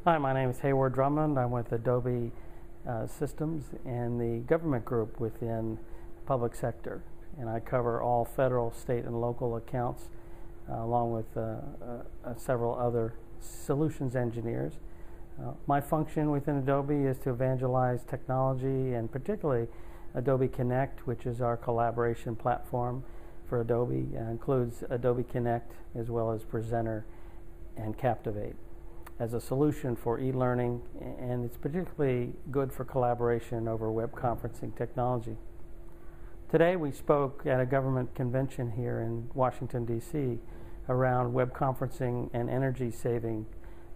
Hi, my name is Hayward Drummond. I'm with Adobe Systems and the government group within public sector. And I cover all federal, state, and local accounts along with several other solutions engineers. My function within Adobe is to evangelize technology, and particularly Adobe Connect, which is our collaboration platform for Adobe. It includes Adobe Connect as well as Presenter and Captivate as a solution for e-learning, and it's particularly good for collaboration over web conferencing technology. Today we spoke at a government convention here in Washington, D.C. around web conferencing and energy saving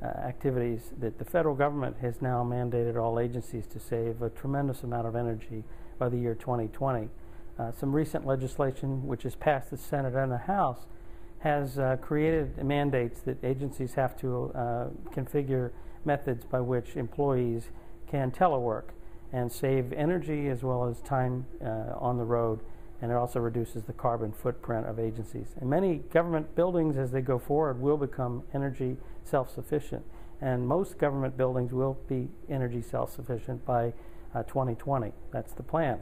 activities that the federal government has now mandated all agencies to save a tremendous amount of energy by the year 2020. Some recent legislation which has passed the Senate and the House has created mandates that agencies have to configure methods by which employees can telework and save energy as well as time on the road, and it also reduces the carbon footprint of agencies. And many government buildings, as they go forward, will become energy self-sufficient, and most government buildings will be energy self-sufficient by 2020. That's the plan.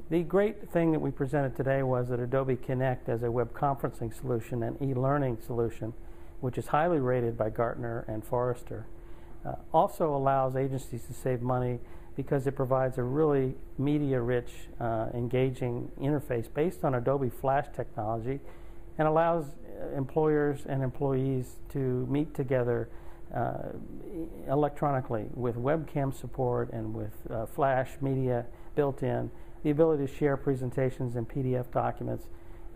The great thing that we presented today was that Adobe Connect as a web conferencing solution and e-learning solution, which is highly rated by Gartner and Forrester, also allows agencies to save money because it provides a really media-rich, engaging interface based on Adobe Flash technology, and allows employers and employees to meet together electronically with webcam support and with Flash media built in, the ability to share presentations and PDF documents,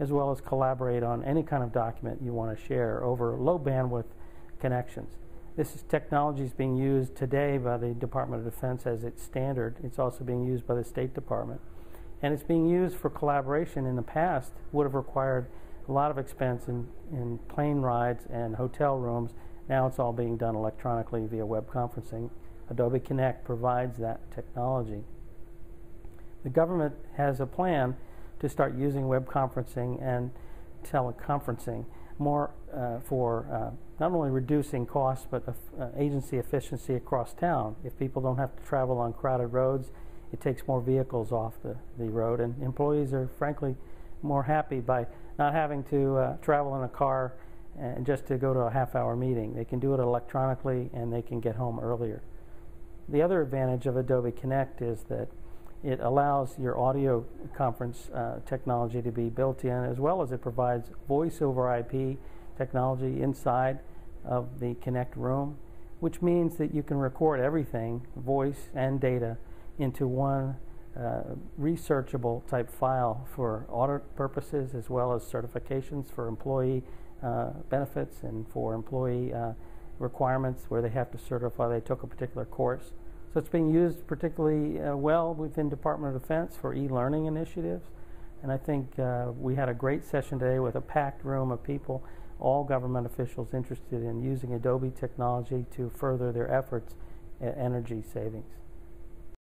as well as collaborate on any kind of document you want to share over low bandwidth connections. This technology is being used today by the Department of Defense as its standard. It's also being used by the State Department. And it's being used for collaboration. In the past, would have required a lot of expense in plane rides and hotel rooms. Now it's all being done electronically via web conferencing. Adobe Connect provides that technology. The government has a plan to start using web conferencing and teleconferencing more for not only reducing costs but agency efficiency across town. If people don't have to travel on crowded roads, it takes more vehicles off the road, and employees are frankly more happy by not having to travel in a car and just to go to a half-hour meeting. They can do it electronically and they can get home earlier. The other advantage of Adobe Connect is that it allows your audio conference technology to be built in, as well as it provides voice over IP technology inside of the Connect room, which means that you can record everything, voice and data, into one researchable type file for audit purposes, as well as certifications for employee benefits and for employee requirements where they have to certify they took a particular course. So it's being used particularly well within Department of Defense for e-learning initiatives. And I think we had a great session today with a packed room of people, all government officials interested in using Adobe technology to further their efforts at energy savings.